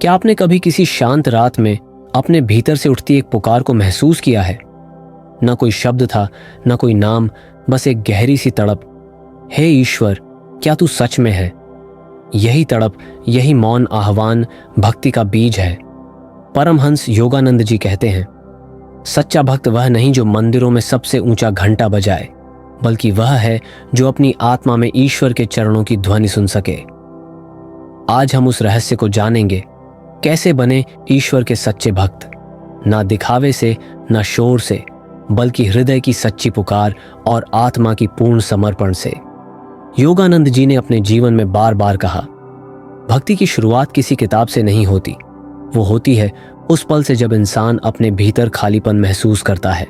क्या आपने कभी किसी शांत रात में अपने भीतर से उठती एक पुकार को महसूस किया है? न कोई शब्द था, न कोई नाम, बस एक गहरी सी तड़प। हे ईश्वर, क्या तू सच में है? यही तड़प, यही मौन आह्वान भक्ति का बीज है। परमहंस योगानंद जी कहते हैं, सच्चा भक्त वह नहीं जो मंदिरों में सबसे ऊंचा घंटा बजाए, बल्कि वह है जो अपनी आत्मा में ईश्वर के चरणों की ध्वनि सुन सके। आज हम उस रहस्य को जानेंगे, कैसे बने ईश्वर के सच्चे भक्त, ना दिखावे से, ना शोर से, बल्कि हृदय की सच्ची पुकार और आत्मा की पूर्ण समर्पण से। योगानंद जी ने अपने जीवन में बार बार कहा, भक्ति की शुरुआत किसी किताब से नहीं होती, वो होती है उस पल से जब इंसान अपने भीतर खालीपन महसूस करता है।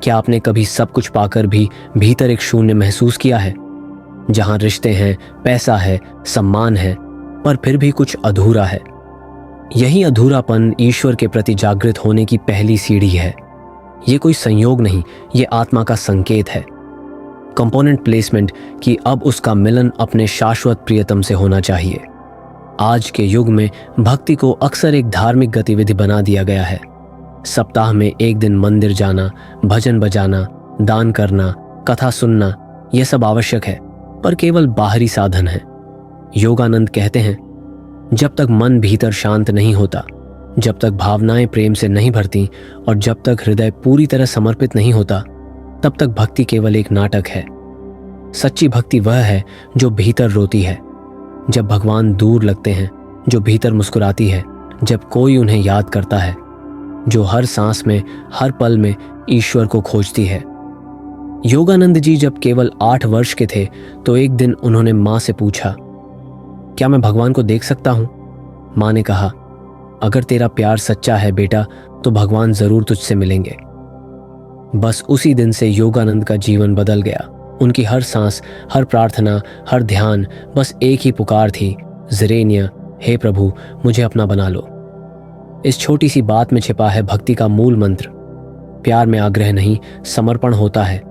क्या आपने कभी सब कुछ पाकर भी भीतर एक शून्य महसूस किया है, जहां रिश्ते हैं, पैसा है, सम्मान है, पर फिर भी कुछ अधूरा है? यही अधूरापन ईश्वर के प्रति जागृत होने की पहली सीढ़ी है। ये कोई संयोग नहीं, ये आत्मा का संकेत है। कंपोनेंट प्लेसमेंट कि अब उसका मिलन अपने शाश्वत प्रियतम से होना चाहिए। आज के युग में भक्ति को अक्सर एक धार्मिक गतिविधि बना दिया गया है। सप्ताह में एक दिन मंदिर जाना, भजन बजाना, दान करना, कथा सुनना, यह सब आवश्यक है, पर केवल बाहरी साधन है। योगानंद कहते हैं, जब तक मन भीतर शांत नहीं होता, जब तक भावनाएं प्रेम से नहीं भरती और जब तक हृदय पूरी तरह समर्पित नहीं होता, तब तक भक्ति केवल एक नाटक है। सच्ची भक्ति वह है जो भीतर रोती है जब भगवान दूर लगते हैं, जो भीतर मुस्कुराती है जब कोई उन्हें याद करता है, जो हर सांस में, हर पल में ईश्वर को खोजती है। योगानंद जी जब केवल 8 वर्ष के थे तो एक दिन उन्होंने माँ से पूछा, क्या मैं भगवान को देख सकता हूं? माँ ने कहा, अगर तेरा प्यार सच्चा है बेटा, तो भगवान जरूर तुझसे मिलेंगे। बस उसी दिन से योगानंद का जीवन बदल गया। उनकी हर सांस, हर प्रार्थना, हर ध्यान बस एक ही पुकार थी, ज़रेनिया, हे प्रभु मुझे अपना बना लो। इस छोटी सी बात में छिपा है भक्ति का मूल मंत्र। प्यार में आग्रह नहीं, समर्पण होता है।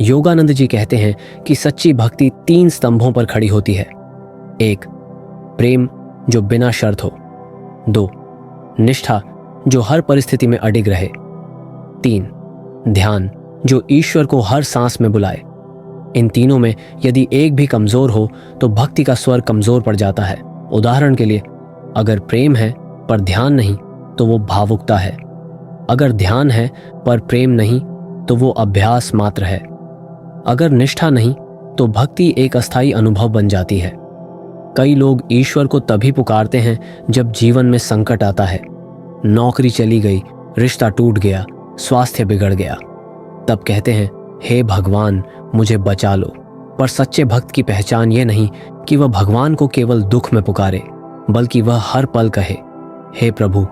योगानंद जी कहते हैं कि सच्ची भक्ति 3 स्तंभों पर खड़ी होती है। 1, प्रेम जो बिना शर्त हो। 2, निष्ठा जो हर परिस्थिति में अडिग रहे। 3, ध्यान जो ईश्वर को हर सांस में बुलाए। इन तीनों में यदि एक भी कमजोर हो तो भक्ति का स्वर कमजोर पड़ जाता है। उदाहरण के लिए, अगर प्रेम है पर ध्यान नहीं तो वो भावुकता है। अगर ध्यान है पर प्रेम नहीं तो वो अभ्यास मात्र है। अगर निष्ठा नहीं तो भक्ति एक अस्थायी अनुभव बन जाती है। कई लोग ईश्वर को तभी पुकारते हैं जब जीवन में संकट आता है। नौकरी चली गई, रिश्ता टूट गया, स्वास्थ्य बिगड़ गया, तब कहते हैं, हे भगवान मुझे बचा लो। पर सच्चे भक्त की पहचान ये नहीं कि वह भगवान को केवल दुख में पुकारे, बल्कि वह हर पल कहे, हे प्रभु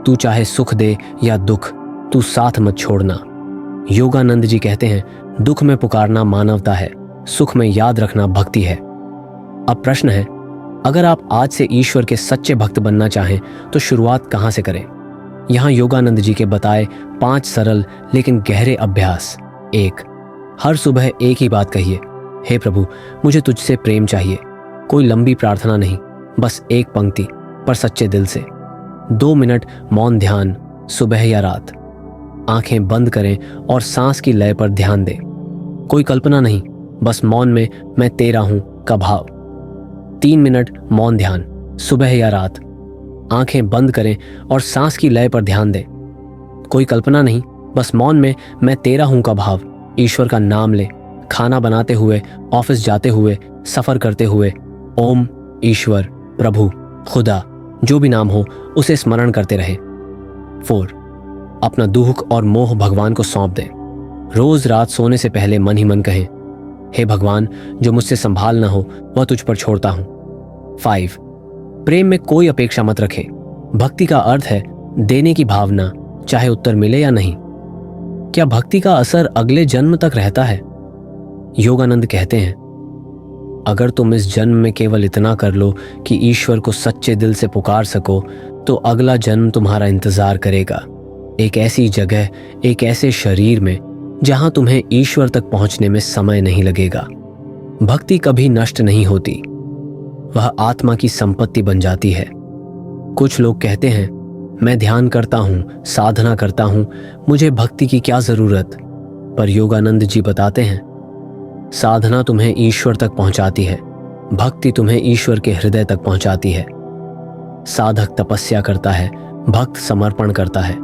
तू चाहे सुख दे या दुख, तू साथ मत छोड़ना। योगानंद जी कहते हैं, दुख में पुकारना मानवता है, सुख में याद रखना भक्ति है। अब प्रश्न है, अगर आप आज से ईश्वर के सच्चे भक्त बनना चाहें तो शुरुआत कहां से करें? यहां योगानंद जी के बताए 5 सरल लेकिन गहरे अभ्यास। 1, हर सुबह एक ही बात कहिए, हे प्रभु मुझे तुझसे प्रेम चाहिए। कोई लंबी प्रार्थना नहीं, बस एक पंक्ति, पर सच्चे दिल से। 2 मिनट मौन ध्यान, सुबह या रात। आंखें बंद करें और सांस की लय पर ध्यान दें। कोई कल्पना नहीं, बस मौन में मैं तेरा हूं का भाव। 3 मिनट मौन ध्यान, सुबह या रात। आंखें बंद करें और सांस की लय पर ध्यान दें। कोई कल्पना नहीं, बस मौन में मैं तेरा हूं का भाव। ईश्वर का नाम लें, खाना बनाते हुए, ऑफिस जाते हुए, सफर करते हुए। ओम, ईश्वर, प्रभु, खुदा, जो भी नाम हो उसे स्मरण करते रहे। 4, अपना दुख और मोह भगवान को सौंप दें। रोज रात सोने से पहले मन ही मन कहें, हे भगवान जो मुझसे संभाल ना हो वह तुझ पर छोड़ता हूं। 5, प्रेम में कोई अपेक्षा मत रखें। भक्ति का अर्थ है देने की भावना, चाहे उत्तर मिले या नहीं। क्या भक्ति का असर अगले जन्म तक रहता है? योगानंद कहते हैं, अगर तुम इस जन्म में केवल इतना कर लो कि ईश्वर को सच्चे दिल से पुकार सको, तो अगला जन्म तुम्हारा इंतजार करेगा। एक ऐसी जगह, एक ऐसे शरीर में जहां तुम्हें ईश्वर तक पहुंचने में समय नहीं लगेगा। भक्ति कभी नष्ट नहीं होती, वह आत्मा की संपत्ति बन जाती है। कुछ लोग कहते हैं, मैं ध्यान करता हूँ, साधना करता हूँ, मुझे भक्ति की क्या जरूरत। पर योगानंद जी बताते हैं, साधना तुम्हें ईश्वर तक पहुंचाती है, भक्ति तुम्हें ईश्वर के हृदय तक पहुंचाती है। साधक तपस्या करता है, भक्त समर्पण करता है।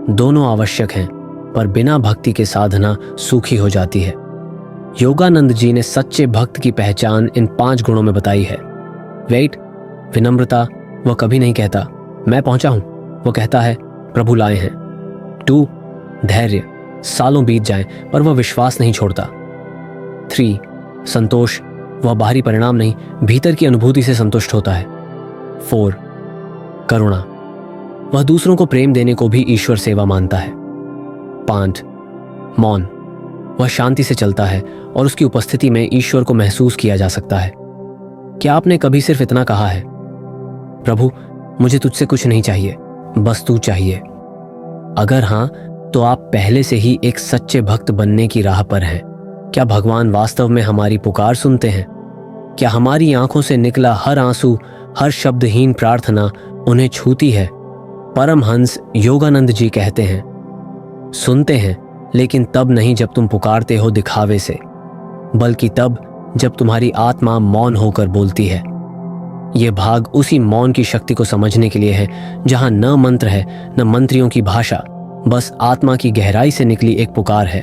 दोनों आवश्यक हैं, पर बिना भक्ति के साधना सूखी हो जाती है। योगानंद जी ने सच्चे भक्त की पहचान इन 5 गुणों में बताई है। वेट, विनम्रता, वह कभी नहीं कहता मैं पहुंचा हूं, वह कहता है प्रभु लाए हैं। 2, धैर्य, सालों बीत जाएं पर वह विश्वास नहीं छोड़ता। 3, संतोष, वह बाहरी परिणाम नहीं, भीतर की अनुभूति से संतुष्ट होता है। 4, करुणा, वह दूसरों को प्रेम देने को भी ईश्वर सेवा मानता है। 5, मौन, वह शांति से चलता है और उसकी उपस्थिति में ईश्वर को महसूस किया जा सकता है। क्या आपने कभी सिर्फ इतना कहा है, प्रभु मुझे तुझसे कुछ नहीं चाहिए, बस तू चाहिए? अगर हां, तो आप पहले से ही एक सच्चे भक्त बनने की राह पर हैं। क्या भगवान वास्तव में हमारी पुकार सुनते हैं? क्या हमारी आंखों से निकला हर आंसू, हर शब्दहीन प्रार्थना उन्हें छूती है? परमहंस योगानंद जी कहते हैं, सुनते हैं लेकिन तब नहीं जब तुम पुकारते हो दिखावे से, बल्कि तब जब तुम्हारी आत्मा मौन होकर बोलती है। यह भाग उसी मौन की शक्ति को समझने के लिए है जहां न मंत्र है, न मंत्रियों की भाषा, बस आत्मा की गहराई से निकली एक पुकार है,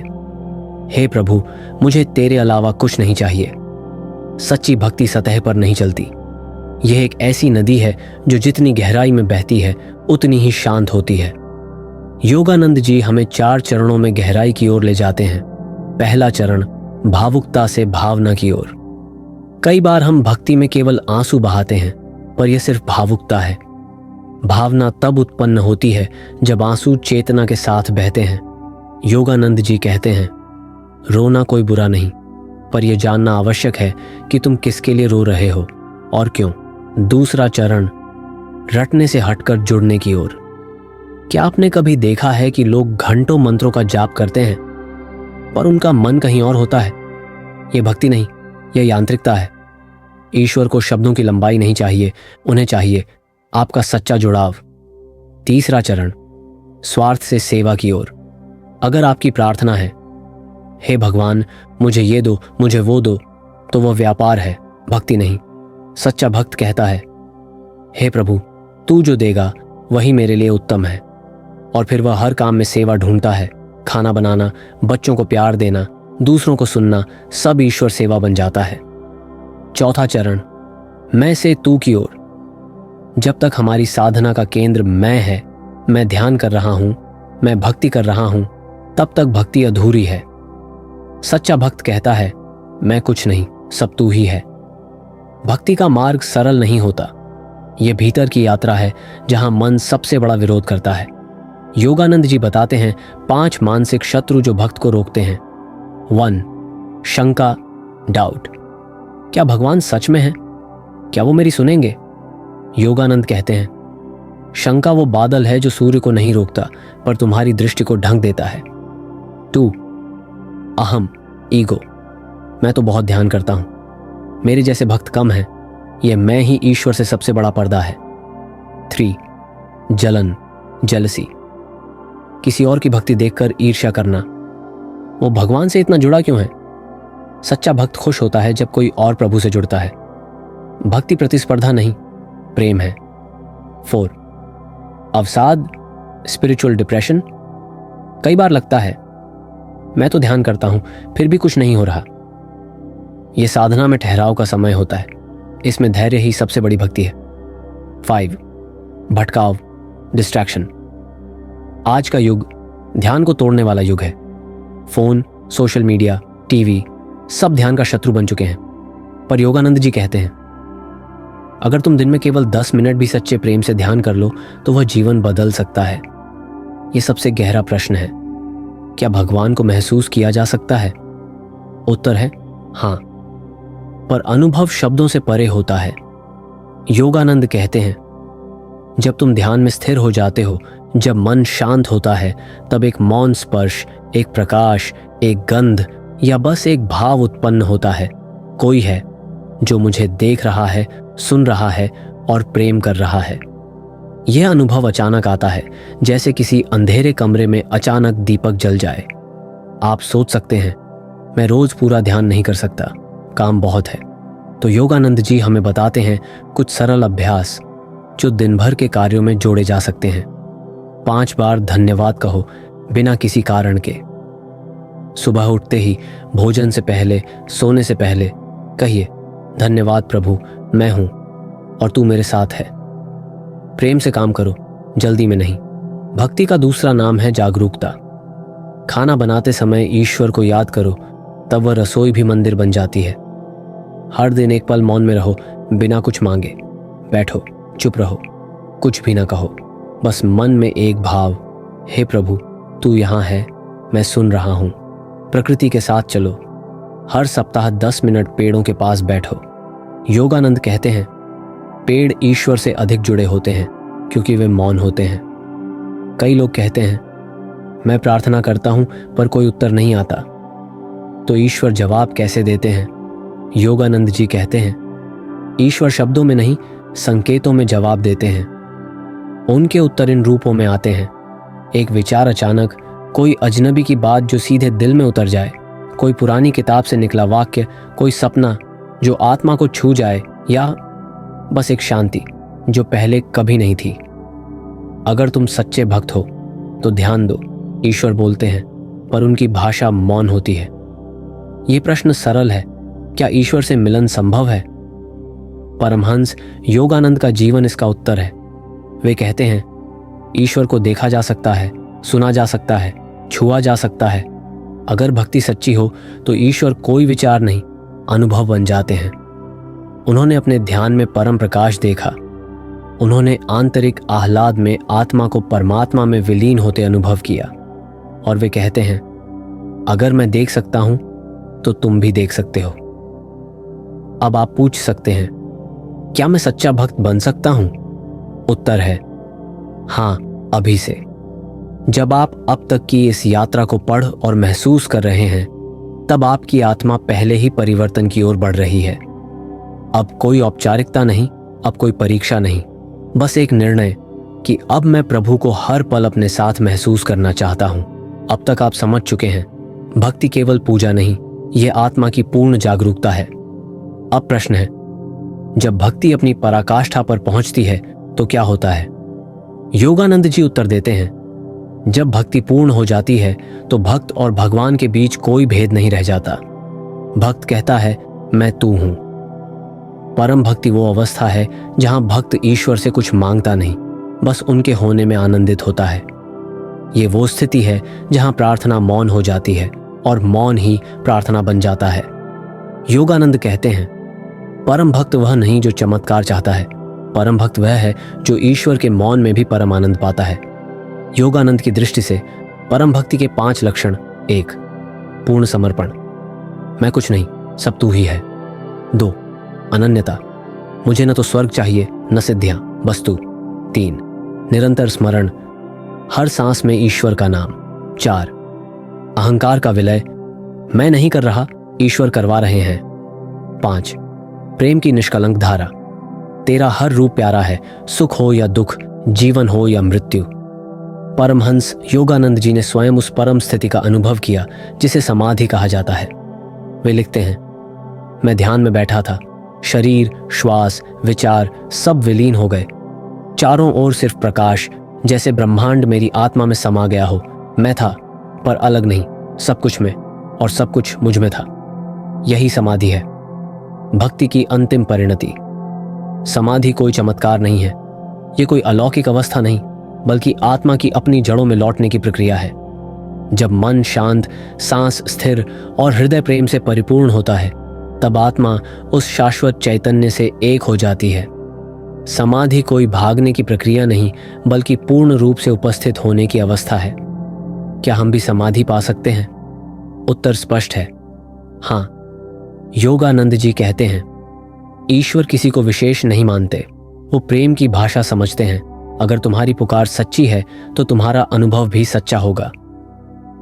हे प्रभु मुझे तेरे अलावा कुछ नहीं चाहिए। सच्ची भक्ति सतह पर नहीं चलती। यह एक ऐसी नदी है जो जितनी गहराई में बहती है उतनी ही शांत होती है। योगानंद जी हमें 4 चरणों में गहराई की ओर ले जाते हैं। पहला चरण, भावुकता से भावना की ओर। कई बार हम भक्ति में केवल आंसू बहाते हैं, पर यह सिर्फ भावुकता है। भावना तब उत्पन्न होती है जब आंसू चेतना के साथ बहते हैं। योगानंद जी कहते हैं, रोना कोई बुरा नहीं, पर यह जानना आवश्यक है कि तुम किसके लिए रो रहे हो और क्यों। दूसरा चरण, रटने से हटकर जुड़ने की ओर। क्या आपने कभी देखा है कि लोग घंटों मंत्रों का जाप करते हैं पर उनका मन कहीं और होता है? यह भक्ति नहीं, यह यांत्रिकता है। ईश्वर को शब्दों की लंबाई नहीं चाहिए, उन्हें चाहिए आपका सच्चा जुड़ाव। तीसरा चरण, स्वार्थ से सेवा की ओर। अगर आपकी प्रार्थना है, हे भगवान मुझे ये दो, मुझे वो दो, तो वह व्यापार है, भक्ति नहीं। सच्चा भक्त कहता है, हे प्रभु तू जो देगा वही मेरे लिए उत्तम है। और फिर वह हर काम में सेवा ढूंढता है। खाना बनाना, बच्चों को प्यार देना, दूसरों को सुनना, सब ईश्वर सेवा बन जाता है। चौथा चरण, मैं से तू की ओर। जब तक हमारी साधना का केंद्र मैं है, मैं ध्यान कर रहा हूं, मैं भक्ति कर रहा हूं, तब तक भक्ति अधूरी है। सच्चा भक्त कहता है, मैं कुछ नहीं, सब तू ही है। भक्ति का मार्ग सरल नहीं होता। यह भीतर की यात्रा है जहां मन सबसे बड़ा विरोध करता है। योगानंद जी बताते हैं 5 मानसिक शत्रु जो भक्त को रोकते हैं। 1, शंका, डाउट। क्या भगवान सच में है? क्या वो मेरी सुनेंगे? योगानंद कहते हैं, शंका वो बादल है जो सूर्य को नहीं रोकता पर तुम्हारी दृष्टि को ढक देता है। 2, अहम, ईगो। मैं तो बहुत ध्यान करता हूं, मेरे जैसे भक्त कम हैं, यह मैं ही ईश्वर से सबसे बड़ा पर्दा है। 3, जलन, जेलसी। किसी और की भक्ति देखकर ईर्ष्या करना। वो भगवान से इतना जुड़ा क्यों है? सच्चा भक्त खुश होता है जब कोई और प्रभु से जुड़ता है। भक्ति प्रतिस्पर्धा नहीं, प्रेम है। 4, अवसाद, स्पिरिचुअल डिप्रेशन। कई बार लगता है मैं तो ध्यान करता हूं फिर भी कुछ नहीं हो रहा। यह साधना में ठहराव का समय होता है। इसमें धैर्य ही सबसे बड़ी भक्ति है। 5, भटकाव, डिस्ट्रैक्शन। आज का युग ध्यान को तोड़ने वाला युग है। फोन, सोशल मीडिया, टीवी सब ध्यान का शत्रु बन चुके हैं। पर योगानंद जी कहते हैं, अगर तुम दिन में केवल 10 मिनट भी सच्चे प्रेम से ध्यान कर लो तो वह जीवन बदल सकता है। यह सबसे गहरा प्रश्न है, क्या भगवान को महसूस किया जा सकता है? उत्तर है हां, पर अनुभव शब्दों से परे होता है। योगानंद कहते हैं, जब तुम ध्यान में स्थिर हो जाते हो, जब मन शांत होता है, तब एक मौन स्पर्श, एक प्रकाश, एक गंध या बस एक भाव उत्पन्न होता है। कोई है जो मुझे देख रहा है, सुन रहा है और प्रेम कर रहा है। यह अनुभव अचानक आता है, जैसे किसी अंधेरे कमरे में अचानक दीपक जल जाए। आप सोच सकते हैं, मैं रोज पूरा ध्यान नहीं कर सकता, काम बहुत है। तो योगानंद जी हमें बताते हैं कुछ सरल अभ्यास जो दिन भर के कार्यों में जोड़े जा सकते हैं। 5 बार धन्यवाद कहो बिना किसी कारण के। सुबह उठते ही, भोजन से पहले, सोने से पहले कहिए, धन्यवाद प्रभु, मैं हूं और तू मेरे साथ है। प्रेम से काम करो, जल्दी में नहीं। भक्ति का दूसरा नाम है जागरूकता। खाना बनाते समय ईश्वर को याद करो, तब वह रसोई भी मंदिर बन जाती है। हर दिन एक पल मौन में रहो, बिना कुछ मांगे। बैठो, चुप रहो, कुछ भी ना कहो, बस मन में एक भाव, हे प्रभु तू यहाँ है, मैं सुन रहा हूँ। प्रकृति के साथ चलो। हर सप्ताह 10 मिनट पेड़ों के पास बैठो। योगानंद कहते हैं, पेड़ ईश्वर से अधिक जुड़े होते हैं क्योंकि वे मौन होते हैं। कई लोग कहते हैं, मैं प्रार्थना करता हूं पर कोई उत्तर नहीं आता। तो ईश्वर जवाब कैसे देते हैं? योगानंद जी कहते हैं, ईश्वर शब्दों में नहीं, संकेतों में जवाब देते हैं। उनके उत्तर इन रूपों में आते हैं। एक विचार अचानक, कोई अजनबी की बात जो सीधे दिल में उतर जाए, कोई पुरानी किताब से निकला वाक्य, कोई सपना जो आत्मा को छू जाए, या बस एक शांति जो पहले कभी नहीं थी। अगर तुम सच्चे भक्त हो तो ध्यान दो, ईश्वर बोलते हैं पर उनकी भाषा मौन होती है। ये प्रश्न सरल है, क्या ईश्वर से मिलन संभव है? परमहंस योगानंद का जीवन इसका उत्तर है। वे कहते हैं, ईश्वर को देखा जा सकता है, सुना जा सकता है, छुआ जा सकता है। अगर भक्ति सच्ची हो तो ईश्वर कोई विचार नहीं, अनुभव बन जाते हैं। उन्होंने अपने ध्यान में परम प्रकाश देखा। उन्होंने आंतरिक आह्लाद में आत्मा को परमात्मा में विलीन होते अनुभव किया। और वे कहते हैं, अगर मैं देख सकता हूं तो तुम भी देख सकते हो। अब आप पूछ सकते हैं, क्या मैं सच्चा भक्त बन सकता हूं? उत्तर है हां, अभी से। जब आप अब तक की इस यात्रा को पढ़ और महसूस कर रहे हैं, तब आपकी आत्मा पहले ही परिवर्तन की ओर बढ़ रही है। अब कोई औपचारिकता नहीं, अब कोई परीक्षा नहीं, बस एक निर्णय कि अब मैं प्रभु को हर पल अपने साथ महसूस करना चाहता हूं। अब तक आप समझ चुके हैं, भक्ति केवल पूजा नहीं, यह आत्मा की पूर्ण जागरूकता है। अब प्रश्न है, जब भक्ति अपनी पराकाष्ठा पर पहुंचती है तो क्या होता है? योगानंद जी उत्तर देते हैं, जब भक्ति पूर्ण हो जाती है तो भक्त और भगवान के बीच कोई भेद नहीं रह जाता। भक्त कहता है, मैं तू हूं। परम भक्ति वो अवस्था है जहां भक्त ईश्वर से कुछ मांगता नहीं, बस उनके होने में आनंदित होता है। ये वो स्थिति है जहां प्रार्थना मौन हो जाती है और मौन ही प्रार्थना बन जाता है। योगानंद कहते हैं, परम भक्त वह नहीं जो चमत्कार चाहता है, परम भक्त वह है जो ईश्वर के मौन में भी परम आनंद पाता है। योगानंद की दृष्टि से परम भक्ति के 5 लक्षण: 1. पूर्ण समर्पण, मैं कुछ नहीं, सब तू ही है। 2. अनन्यता, मुझे न तो स्वर्ग चाहिए न सिद्धियां, बस तू। 3. निरंतर स्मरण, हर सांस में ईश्वर का नाम। 4. अहंकार का विलय, मैं नहीं कर रहा, ईश्वर करवा रहे हैं। 5. प्रेम की निष्कलंक धारा, तेरा हर रूप प्यारा है, सुख हो या दुख, जीवन हो या मृत्यु। परमहंस योगानंद जी ने स्वयं उस परम स्थिति का अनुभव किया जिसे समाधि कहा जाता है। वे लिखते हैं, मैं ध्यान में बैठा था, शरीर, श्वास, विचार सब विलीन हो गए। चारों ओर सिर्फ प्रकाश, जैसे ब्रह्मांड मेरी आत्मा में समा गया हो। मैं था पर अलग नहीं, सब कुछ में और सब कुछ मुझ में था। यही समाधि है, भक्ति की अंतिम परिणति। समाधि कोई चमत्कार नहीं है, ये कोई अलौकिक अवस्था नहीं, बल्कि आत्मा की अपनी जड़ों में लौटने की प्रक्रिया है। जब मन शांत, सांस स्थिर और हृदय प्रेम से परिपूर्ण होता है, तब आत्मा उस शाश्वत चैतन्य से एक हो जाती है। समाधि कोई भागने की प्रक्रिया नहीं, बल्कि पूर्ण रूप से उपस्थित होने की अवस्था है। क्या हम भी समाधि पा सकते हैं? उत्तर स्पष्ट है, हाँ। योगानंद जी कहते हैं, ईश्वर किसी को विशेष नहीं मानते, वो प्रेम की भाषा समझते हैं। अगर तुम्हारी पुकार सच्ची है तो तुम्हारा अनुभव भी सच्चा होगा।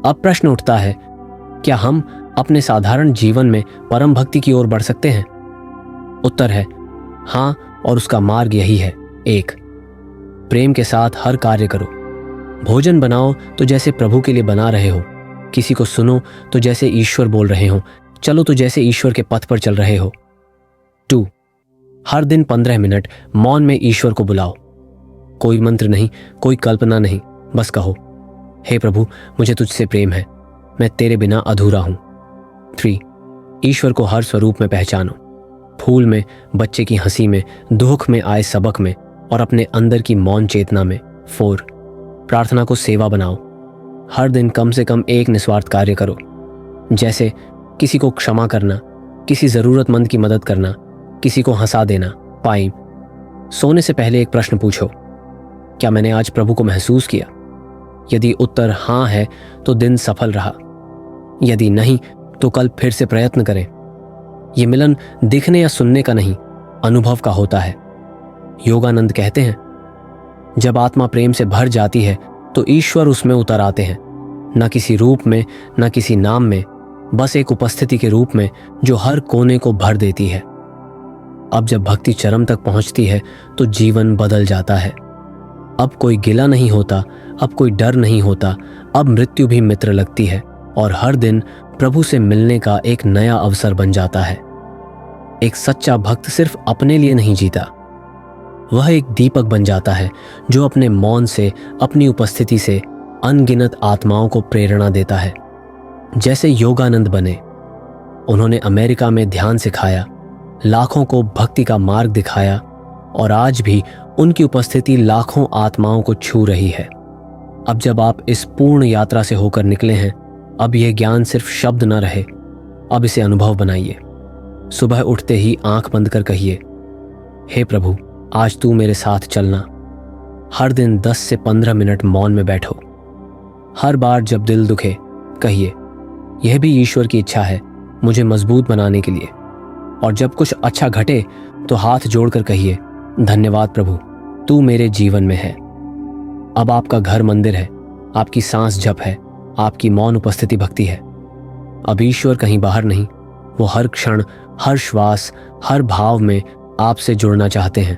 अब प्रश्न उठता है, क्या हम अपने साधारण जीवन में परम भक्ति की ओर बढ़ सकते हैं? उत्तर है हाँ, और उसका मार्ग यही है। 1. प्रेम के साथ हर कार्य करो। भोजन बनाओ तो जैसे प्रभु के लिए बना रहे हो। किसी को सुनो तो जैसे ईश्वर बोल रहे हो। चलो तो जैसे ईश्वर के पथ पर चल रहे हो। 2. हर दिन 15 मिनट मौन में ईश्वर को बुलाओ। कोई मंत्र नहीं, कोई कल्पना नहीं, बस कहो, हे प्रभु, मुझे तुझसे प्रेम है, मैं तेरे बिना अधूरा हूं। 3. ईश्वर को हर स्वरूप में पहचानो। फूल में, बच्चे की हंसी में, दुख में आए सबक में और अपने अंदर की मौन चेतना में। 4. प्रार्थना को सेवा बनाओ। हर दिन कम से कम एक निस्वार्थ कार्य करो, जैसे किसी को क्षमा करना, किसी ज़रूरतमंद की मदद करना, किसी को हंसा देना। 5. सोने से पहले एक प्रश्न पूछो, क्या मैंने आज प्रभु को महसूस किया? यदि उत्तर हाँ है तो दिन सफल रहा, यदि नहीं तो कल फिर से प्रयत्न करें। ये मिलन दिखने या सुनने का नहीं, अनुभव का होता है। योगानंद कहते हैं, जब आत्मा प्रेम से भर जाती है तो ईश्वर उसमें उतर आते हैं, न किसी रूप में, न किसी नाम में, बस एक उपस्थिति के रूप में जो हर कोने को भर देती है। अब जब भक्ति चरम तक पहुंचती है तो जीवन बदल जाता है। अब कोई गिला नहीं होता, अब कोई डर नहीं होता, अब मृत्यु भी मित्र लगती है और हर दिन प्रभु से मिलने का एक नया अवसर बन जाता है। एक सच्चा भक्त सिर्फ अपने लिए नहीं जीता, वह एक दीपक बन जाता है जो अपने मौन से, अपनी उपस्थिति से अनगिनत आत्माओं को प्रेरणा देता है। जैसे योगानंद बने, उन्होंने अमेरिका में ध्यान सिखाया, लाखों को भक्ति का मार्ग दिखाया और आज भी उनकी उपस्थिति लाखों आत्माओं को छू रही है। अब जब आप इस पूर्ण यात्रा से होकर निकले हैं, अब यह ज्ञान सिर्फ शब्द न रहे, अब इसे अनुभव बनाइए। सुबह उठते ही आंख बंद कर कहिए, हे प्रभु, आज तू मेरे साथ चलना। हर दिन 10 से 15 मिनट मौन में बैठो। हर बार जब दिल दुखे कहिए, यह भी ईश्वर की इच्छा है मुझे मजबूत बनाने के लिए। और जब कुछ अच्छा घटे तो हाथ जोड़कर कहिए, धन्यवाद प्रभु, तू मेरे जीवन में है। अब आपका घर मंदिर है, आपकी सांस जप है, आपकी मौन उपस्थिति भक्ति है। अब ईश्वर कहीं बाहर नहीं, वो हर क्षण, हर श्वास, हर भाव में आपसे जुड़ना चाहते हैं।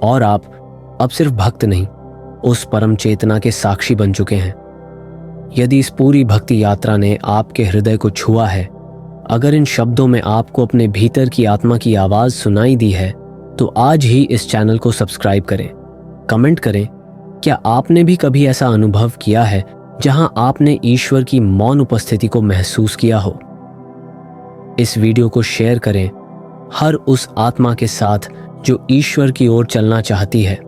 और आप अब सिर्फ भक्त नहीं, उस परम चेतना के साक्षी बन चुके हैं। यदि इस पूरी भक्ति यात्रा ने आपके हृदय को छुआ है, अगर इन शब्दों में आपको अपने भीतर की आत्मा की आवाज सुनाई दी है, तो आज ही इस चैनल को सब्सक्राइब करें, कमेंट करें, क्या आपने भी कभी ऐसा अनुभव किया है जहां आपने ईश्वर की मौन उपस्थिति को महसूस किया हो? इस वीडियो को शेयर करें हर उस आत्मा के साथ जो ईश्वर की ओर चलना चाहती है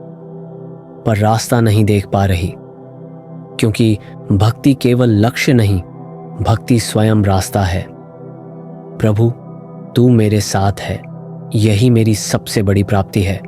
पर रास्ता नहीं देख पा रही, क्योंकि भक्ति केवल लक्ष्य नहीं, भक्ति स्वयं रास्ता है। प्रभु, तू मेरे साथ है, यही मेरी सबसे बड़ी प्राप्ति है।